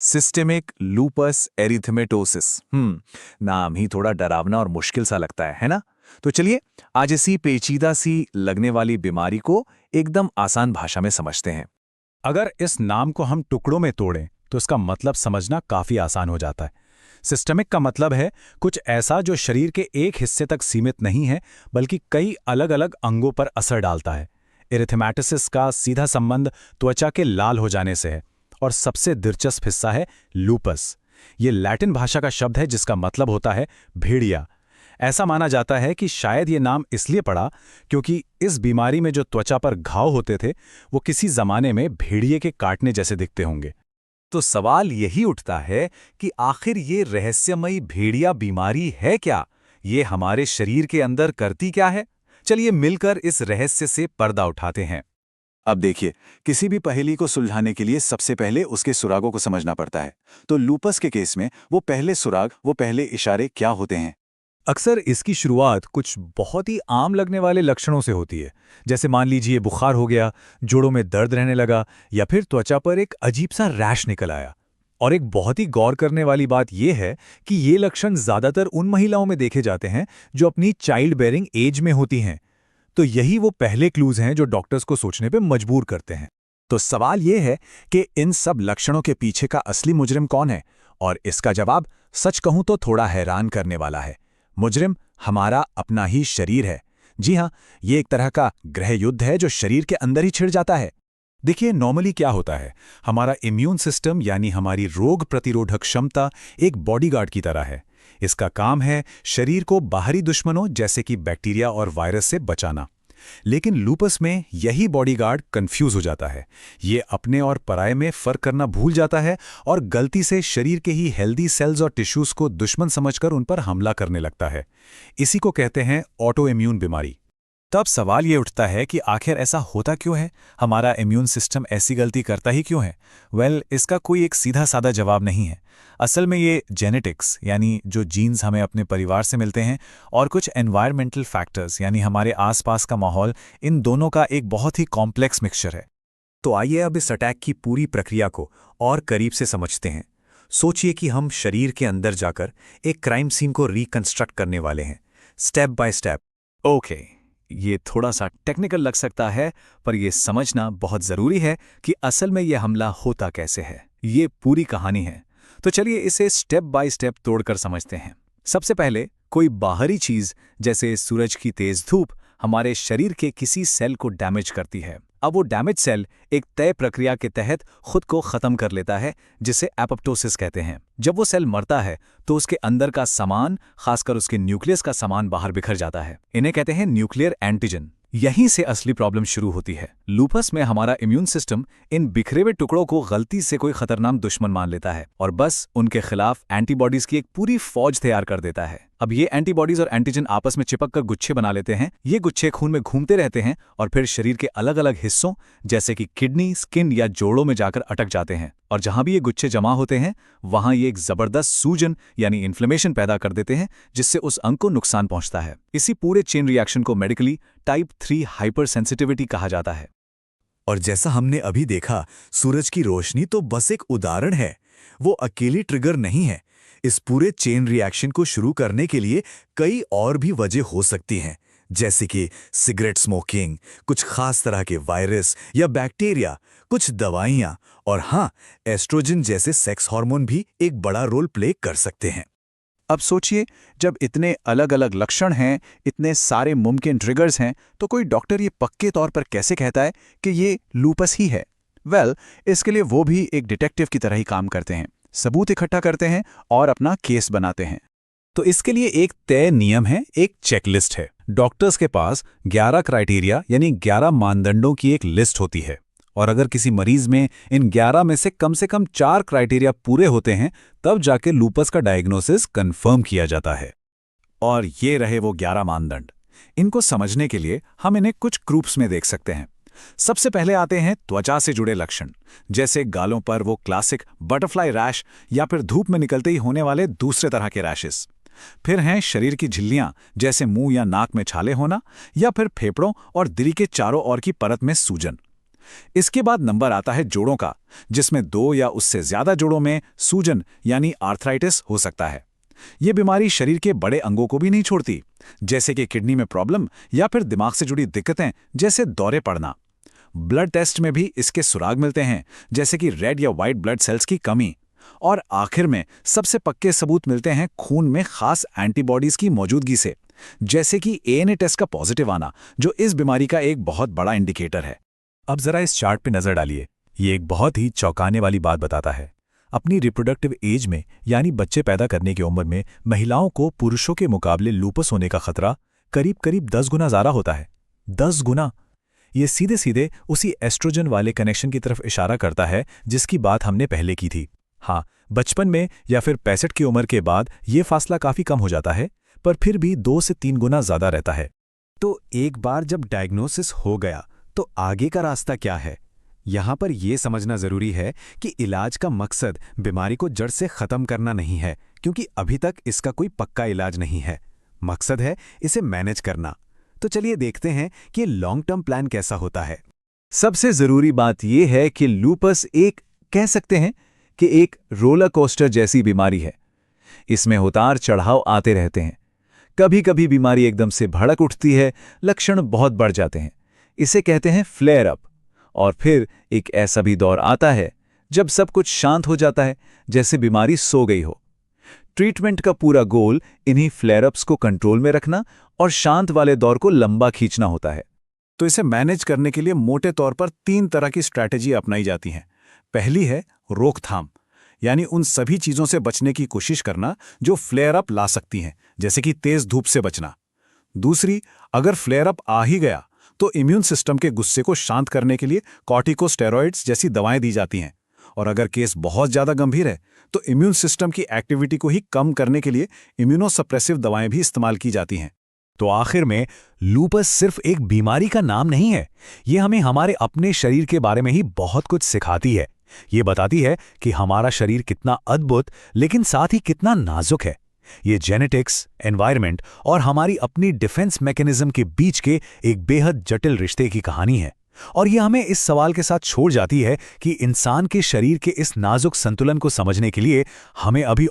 Systemic loops एरिथमेटोसिस। नाम ही थोड़ा डरावना और मुश्किल सा लगता है ना? तो चलिए आज इसी पेचीदा सी लगने वाली बीमारी को एकदम आसान भाषा में समझते हैं। अगर इस नाम को हम टुकड़ों में तोड़ें तो इसका मतलब समझना काफी आसान हो जाता है। सिस्टमिक का मतलब है कुछ ऐसा जो शरीर के एक हिस्से तक सीमित नहीं है बल्कि कई अलग अलग अंगों पर असर डालता है। इरिथेमेटोसिस का सीधा संबंध त्वचा के लाल हो जाने से है और सबसे दिलचस्प हिस्सा है लूपस। ये लैटिन भाषा का शब्द है जिसका मतलब होता है भेड़िया। ऐसा माना जाता है कि शायद ये नाम इसलिए पड़ा क्योंकि इस बीमारी में जो त्वचा पर घाव होते थे वो किसी जमाने में भेड़िए के काटने जैसे दिखते होंगे। तो सवाल यही उठता है कि आखिर ये रहस्यमयी भेड़िया बीमारी है क्या? ये हमारे शरीर के अंदर करती क्या है? चलिए मिलकर इस रहस्य से पर्दा उठाते हैं। अब देखिए, किसी भी पहेली को सुलझाने के लिए सबसे पहले उसके सुरागों को समझना पड़ता है। तो लूपस के केस में वो पहले सुराग, वो पहले इशारे क्या होते हैं? अक्सर इसकी शुरुआत कुछ बहुत ही आम लगने वाले लक्षणों से होती है, जैसे मान लीजिए बुखार हो गया, जोड़ों में दर्द रहने लगा या फिर त्वचा पर एक अजीब सा रैश निकल आया। और एक बहुत ही गौर करने वाली बात यह है कि ये लक्षण ज्यादातर उन महिलाओं में देखे जाते हैं जो अपनी चाइल्ड बेयरिंग एज में होती हैं। तो यही वो पहले क्लूज हैं जो डॉक्टर्स को सोचने पे मजबूर करते हैं। तो सवाल ये है कि इन सब लक्षणों के पीछे का असली मुजरिम कौन है? और इसका जवाब सच कहूं तो थोड़ा हैरान करने वाला है। मुजरिम हमारा अपना ही शरीर है। जी हाँ, ये एक तरह का गृह युद्ध है जो शरीर के अंदर ही छिड़ जाता है। देखिए, नॉर्मली क्या होता है, हमारा इम्यून सिस्टम यानी हमारी रोग प्रतिरोधक क्षमता एक बॉडीगार्ड की तरह है। इसका काम है शरीर को बाहरी दुश्मनों जैसे कि बैक्टीरिया और वायरस से बचाना। लेकिन लूपस में यही बॉडीगार्ड कंफ्यूज हो जाता है। ये अपने और पराये में फर्क करना भूल जाता है और गलती से शरीर के ही हेल्दी सेल्स और टिश्यूज को दुश्मन समझकर उन पर हमला करने लगता है। इसी को कहते हैं ऑटो इम्यून बीमारी। तब सवाल ये उठता है कि आखिर ऐसा होता क्यों है? हमारा इम्यून सिस्टम ऐसी गलती करता ही क्यों है? इसका कोई एक सीधा साधा जवाब नहीं है। असल में ये जेनेटिक्स यानी जो जीन्स हमें अपने परिवार से मिलते हैं और कुछ एनवायरमेंटल फैक्टर्स यानी हमारे आसपास का माहौल, इन दोनों का एक बहुत ही कॉम्प्लेक्स मिक्सचर है। तो आइए अब इस अटैक की पूरी प्रक्रिया को और करीब से समझते हैं। सोचिए कि हम शरीर के अंदर जाकर एक क्राइम सीन को रिकंस्ट्रक्ट करने वाले हैं, स्टेप बाय स्टेप। ओके, ये थोड़ा सा टेक्निकल लग सकता है, पर यह समझना बहुत ज़रूरी है कि असल में यह हमला होता कैसे है। ये पूरी कहानी है। तो चलिए इसे स्टेप बाय स्टेप तोड़कर समझते हैं। सबसे पहले कोई बाहरी चीज़ जैसे सूरज की तेज़ धूप हमारे शरीर के किसी सेल को डैमेज करती है। अब वो डैमेज सेल एक तय प्रक्रिया के तहत खुद को ख़त्म कर लेता है, जिसे एपोप्टोसिस कहते हैं। जब वो सेल मरता है तो उसके अंदर का सामान, खासकर उसके न्यूक्लियस का सामान, बाहर बिखर जाता है। इन्हें कहते हैं न्यूक्लियर एंटीजन। यहीं से असली प्रॉब्लम शुरू होती है। लूपस में हमारा इम्यून सिस्टम इन बिखरे हुए टुकड़ों को गलती से कोई खतरनाक दुश्मन मान लेता है और बस उनके खिलाफ एंटीबॉडीज की एक पूरी फौज तैयार कर देता है। अब ये एंटीबॉडीज और एंटीजन आपस में चिपक कर गुच्छे बना लेते हैं। ये गुच्छे खून में घूमते रहते हैं और फिर शरीर के अलग अलग हिस्सों जैसे कि किडनी, स्किन या जोड़ों में जाकर अटक जाते हैं। और जहां भी ये गुच्छे जमा होते हैं वहां ये एक जबरदस्त सूजन यानी इन्फ्लेमेशन पैदा कर देते हैं, जिससे उस अंग को नुकसान पहुंचता है। इसी पूरे चेन रिएक्शन को मेडिकली टाइप 3 हाइपर सेंसिटिविटी कहा जाता है। और जैसा हमने अभी देखा, सूरज की रोशनी तो बस एक उदाहरण है। वो अकेली ट्रिगर नहीं है। इस पूरे चेन रिएक्शन को शुरू करने के लिए कई और भी वजह हो सकती हैं, जैसे कि सिगरेट स्मोकिंग, कुछ खास तरह के वायरस या बैक्टीरिया, कुछ दवाइयाँ और हाँ, एस्ट्रोजन जैसे सेक्स हार्मोन भी एक बड़ा रोल प्ले कर सकते हैं। अब सोचिए, जब इतने अलग अलग लक्षण हैं, इतने सारे मुमकिन ट्रिगर्स हैं, तो कोई डॉक्टर ये पक्के तौर पर कैसे कहता है कि ये लूपस ही है? इसके लिए वो भी एक डिटेक्टिव की तरह ही काम करते हैं, सबूत इकट्ठा करते हैं और अपना केस बनाते हैं। तो इसके लिए एक तय नियम है, एक चेकलिस्ट है। डॉक्टर्स के पास 11 क्राइटेरिया यानी 11 मानदंडों की एक लिस्ट होती है और अगर किसी मरीज में इन 11 में से कम 4 क्राइटेरिया पूरे होते हैं, तब जाके लूपस का डायग्नोसिस कंफर्म किया जाता है। और ये रहे वो 11 मानदंड। इनको समझने के लिए हम इन्हें कुछ ग्रुप्स में देख सकते हैं। सबसे पहले आते हैं त्वचा से जुड़े लक्षण, जैसे गालों पर वो क्लासिक बटरफ्लाई रैश या फिर धूप में निकलते ही होने वाले दूसरे तरह के रैशेस। फिर हैं शरीर की झिल्लियां, जैसे मुंह या नाक में छाले होना या फिर फेफड़ों और दिल के चारों ओर की परत में सूजन। इसके बाद नंबर आता है जोड़ों का, जिसमें 2 या उससे ज्यादा जोड़ों में सूजन यानी आर्थराइटिस हो सकता है। ये बीमारी शरीर के बड़े अंगों को भी नहीं छोड़ती, जैसे कि किडनी में प्रॉब्लम या फिर दिमाग से जुड़ी दिक्कतें जैसे दौरे पड़ना। ब्लड टेस्ट में भी इसके सुराग मिलते हैं, जैसे कि रेड या व्हाइट ब्लड सेल्स की कमी। और आखिर में सबसे पक्के सबूत मिलते हैं खून में खास एंटीबॉडीज की मौजूदगी से, जैसे कि एएनए टेस्ट का पॉजिटिव आना, जो इस बीमारी का एक बहुत बड़ा इंडिकेटर है। अब जरा इस चार्ट पे नजर डालिए। ये एक बहुत ही चौंकाने वाली बात बताता है। अपनी रिप्रोडक्टिव एज में यानी बच्चे पैदा करने की उम्र में महिलाओं को पुरुषों के मुकाबले लूपस होने का खतरा करीब 10 गुना ज़्यादा होता है। 10 गुना! ये सीधे सीधे उसी एस्ट्रोजन वाले कनेक्शन की तरफ इशारा करता है जिसकी बात हमने पहले की थी। हाँ, बचपन में या फिर 65 की उम्र के बाद ये फासला काफ़ी कम हो जाता है, पर फिर भी 2 से 3 गुना ज़्यादा रहता है। तो एक बार जब डायग्नोसिस हो गया तो आगे का रास्ता क्या है? यहाँ पर यह समझना जरूरी है कि इलाज का मकसद बीमारी को जड़ से खत्म करना नहीं है, क्योंकि अभी तक इसका कोई पक्का इलाज नहीं है। मकसद है इसे मैनेज करना। तो चलिए देखते हैं कि लॉन्ग टर्म प्लान कैसा होता है। सबसे जरूरी बात यह है कि लूपस एक कह सकते हैं कि एक रोलर कोस्टर जैसी बीमारी है। इसमें उतार चढ़ाव आते रहते हैं। कभी कभी बीमारी एकदम से भड़क उठती है, लक्षण बहुत बढ़ जाते हैं, इसे कहते हैं फ्लेयर अप। और फिर एक ऐसा भी दौर आता है जब सब कुछ शांत हो जाता है, जैसे बीमारी सो गई हो। ट्रीटमेंट का पूरा गोल इन्हीं फ्लेयर अप्स को कंट्रोल में रखना और शांत वाले दौर को लंबा खींचना होता है। तो इसे मैनेज करने के लिए मोटे तौर पर 3 तरह की स्ट्रैटेजी अपनाई जाती हैं। पहली है रोकथाम, यानी उन सभी चीजों से बचने की कोशिश करना जो फ्लेयर अप ला सकती हैं, जैसे कि तेज धूप से बचना। दूसरी, अगर फ्लेयर अप आ ही गया तो इम्यून सिस्टम के गुस्से को शांत करने के लिए कॉर्टिकोस्टेरॉइड्स जैसी दवाएं दी जाती हैं। और अगर केस बहुत ज्यादा गंभीर है तो इम्यून सिस्टम की एक्टिविटी को ही कम करने के लिए इम्यूनोसप्रेसिव दवाएं भी इस्तेमाल की जाती हैं। तो आखिर में लूपस सिर्फ एक बीमारी का नाम नहीं है, ये हमें हमारे अपने शरीर के बारे में ही बहुत कुछ सिखाती है। ये बताती है कि हमारा शरीर कितना अद्भुत लेकिन साथ ही कितना नाजुक है। ये जेनेटिक्स, एनवायरनमेंट और हमारी अपनी डिफेंस मैकेनिज्म के बीच के एक बेहद जटिल रिश्ते की कहानी है। और ये हमें इस सवाल के साथ छोड़ जाती है कि इंसान के शरीर के इस नाजुक संतुलन को समझने के लिए हमें अभी